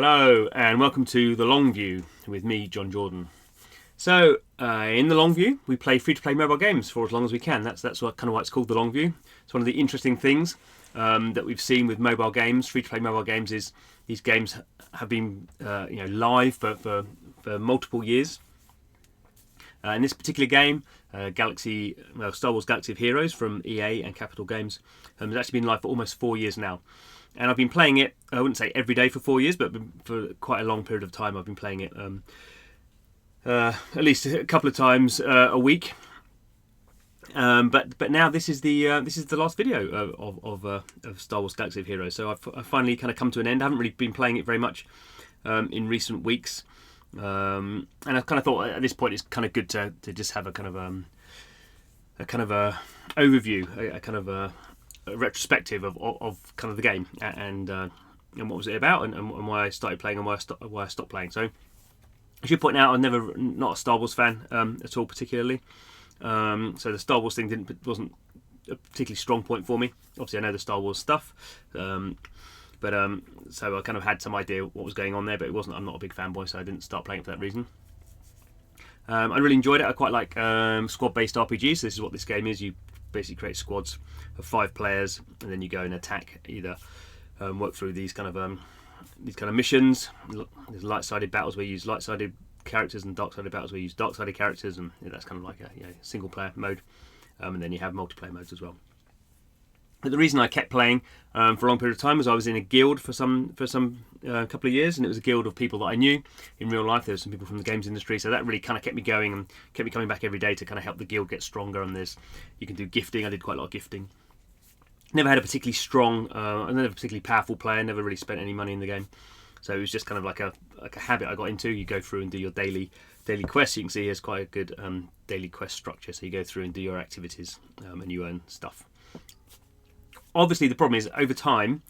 Hello and welcome to The Long View with me, John Jordan. So, in The Long View, we play free-to-play mobile games for as long as we can. That's kind of why it's called The Long View. It's one of the interesting things that we've seen with mobile games, free-to-play mobile games, is these games have been live for multiple years. In this particular game, Star Wars Galaxy of Heroes from EA and Capital Games has actually been live for almost 4 years now. And I've been playing it, I wouldn't say every day for 4 years, but for quite a long period of time I've been playing it at least a couple of times a week. But now this is the last video of Star Wars Galaxy of Heroes. So I've finally kind of come to an end. I haven't really been playing it very much in recent weeks. And I kind of thought at this point it's kind of good to just have a kind of a overview, a kind of a retrospective of kind of the game and what was it about and why I started playing and why I stopped playing. So I should point out I'm not a Star Wars fan at all particularly. So the Star Wars thing wasn't a particularly strong point for me. Obviously I know the Star Wars stuff, but so I kind of had some idea what was going on there, but I'm not a big fanboy, so I didn't start playing it for that reason. I really enjoyed it. I quite like squad-based RPGs. So this is what this game is. You basically create squads of 5 players, and then you go and attack, either work through these kind of missions. There's light-sided battles where you use light-sided characters, and dark-sided battles where you use dark-sided characters, and that's kind of like a single-player mode. And then you have multiplayer modes as well. But the reason I kept playing for a long period of time was I was in a guild for some couple of years, and it was a guild of people that I knew in real life. There were some people from the games industry, so that really kind of kept me going and kept me coming back every day to kind of help the guild get stronger. And you can do gifting. I did quite a lot of gifting. Never had a particularly strong, never a particularly powerful player. Never really spent any money in the game, so it was just kind of like a habit I got into. You go through and do your daily quests. You can see here's quite a good daily quest structure. So you go through and do your activities, and you earn stuff. Obviously, the problem is over time,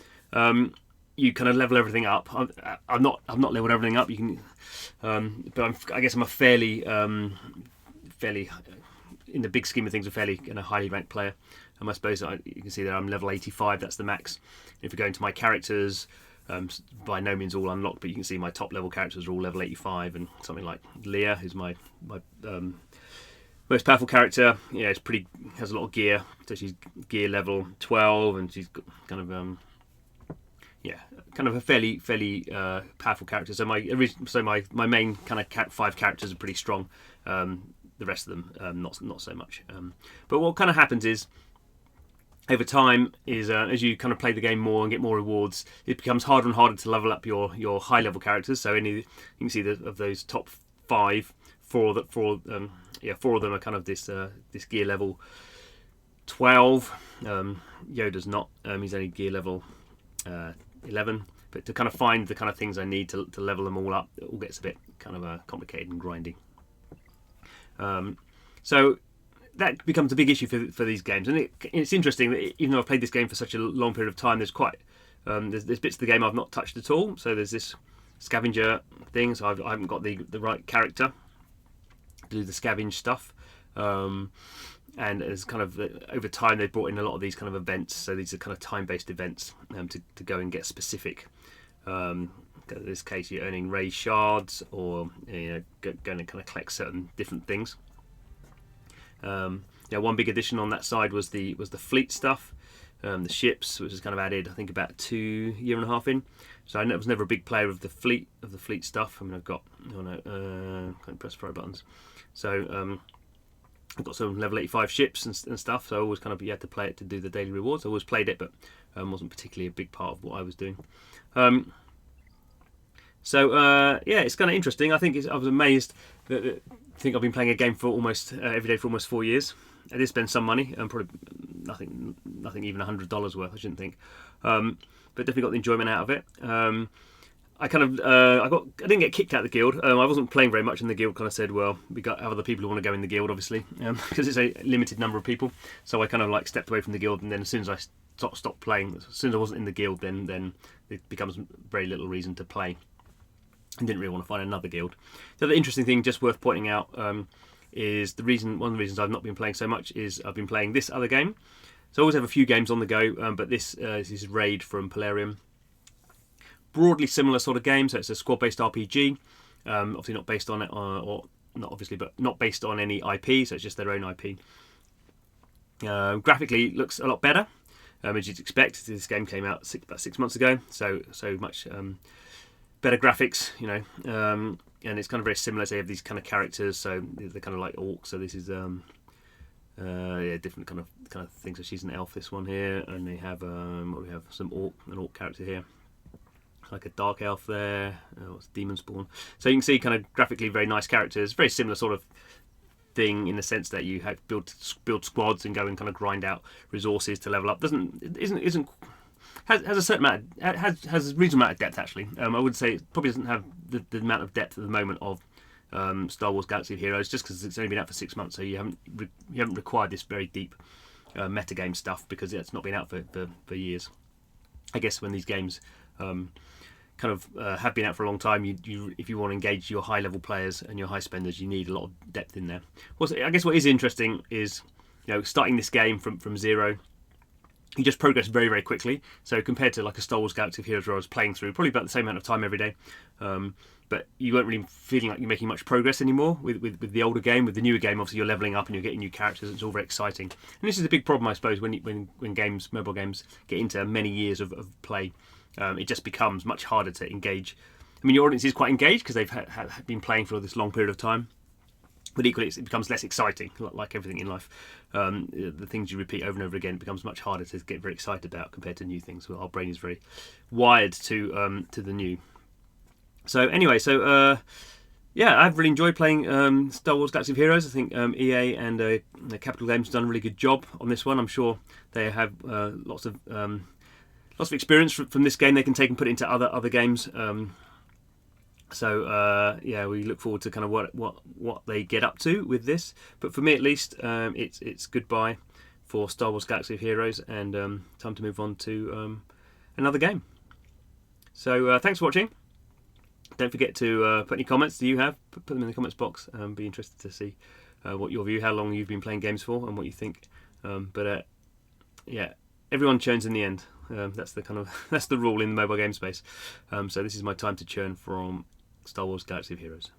you kind of level everything up. I've not leveled everything up. You can, but I guess I'm a fairly in the big scheme of things, a fairly highly ranked player. And I suppose you can see that I'm level 85. That's the max. If you go into my characters, by no means all unlocked, but you can see my top level characters are all level 85, and something like Leia, who's my most powerful character, has a lot of gear. So she's gear level 12, and she's got kind of a fairly powerful character. So my main kind of 5 characters are pretty strong. The rest of them not so much. But what kind of happens is, over time, as you kind of play the game more and get more rewards, it becomes harder and harder to level up your high level characters. So you can see of those top 5, 4 of them are kind of this gear level 12. Yoda's not. He's only gear level 11. But to kind of find the kind of things I need to level them all up, it all gets a bit kind of complicated and grindy. So that becomes a big issue for these games, and it's interesting that even though I've played this game for such a long period of time, there's bits of the game I've not touched at all. So there's this scavenger thing, so I haven't got the right character to do the scavenge stuff, and as kind of over time they've brought in a lot of these kind of events. So these are kind of time-based events to go and get specific. In this case, you're earning ray shards, or going to kind of collect certain different things. One big addition on that side was the fleet stuff, the ships, which was kind of added I think about 2 years and a half in. So I was never a big player of the fleet stuff. I mean, I've got can't press pro buttons. So I've got some level 85 ships and stuff. So I always kind of you had to play it to do the daily rewards. I always played it, but wasn't particularly a big part of what I was doing. It's kind of interesting. I was amazed that I think I've been playing a game for almost every day for almost 4 years. I did spend some money, probably nothing even $100 worth, I shouldn't think, but definitely got the enjoyment out of it. I didn't get kicked out of the guild. I wasn't playing very much in the guild. Kind of said, well, we got other people who want to go in the guild, obviously, because it's a limited number of people. So I kind of stepped away from the guild, and then as soon as I stopped playing, as soon as I wasn't in the guild, then it becomes very little reason to play. And didn't really want to find another guild. The other interesting thing, just worth pointing out, is one of the reasons I've not been playing so much is I've been playing this other game. So I always have a few games on the go, but this is Raid from Polarium, broadly similar sort of game. So it's a squad-based RPG, obviously not based on it, or not obviously, but not based on any IP. So it's just their own IP. Graphically, it looks a lot better, as you'd expect. This game came out about 6 months ago, so much better graphics, and it's kind of very similar. So you have these kind of characters, so they're kind of like orcs. So this is different kind of things. So she's an elf, this one here, and they have we have an orc character here, like a dark elf there. What's demon spawn? So you can see kind of graphically very nice characters, very similar sort of thing in the sense that you have build squads and go and kind of grind out resources to level up. Has a certain amount has a reasonable amount of depth actually. I would say it probably doesn't have the amount of depth at the moment of Star Wars Galaxy of Heroes, just because it's only been out for 6 months, so you haven't required this very deep metagame stuff, because it's not been out for years. I guess when these games have been out for a long time, if you want to engage your high level players and your high spenders, you need a lot of depth in there. I guess what is interesting is, starting this game from zero, you just progress very, very quickly. So compared to like a Star Wars Galaxy of Heroes where I was playing through probably about the same amount of time every day, but you weren't really feeling like you're making much progress anymore with the older game. With the newer game, obviously you're leveling up and you're getting new characters. It's all very exciting. And this is a big problem, I suppose, when mobile games get into many years of play. It just becomes much harder to engage. I mean, your audience is quite engaged because they've been playing for this long period of time. But equally, it becomes less exciting, like everything in life. The things you repeat over and over again, it becomes much harder to get very excited about compared to new things. Our brain is very wired to the new. So anyway, I've really enjoyed playing Star Wars Galaxy of Heroes. I think EA and Capital Games have done a really good job on this one. I'm sure they have lots of experience from this game they can take and put it into other games. We look forward to kind of what they get up to with this. But for me, at least, it's goodbye for Star Wars Galaxy of Heroes, and time to move on to another game. So thanks for watching. Don't forget to put any comments that you have. Put them in the comments box. Be interested to see what your view, how long you've been playing games for, and what you think. Everyone churns in the end. That's the rule in the mobile game space. So this is my time to churn from Star Wars Galaxy of Heroes.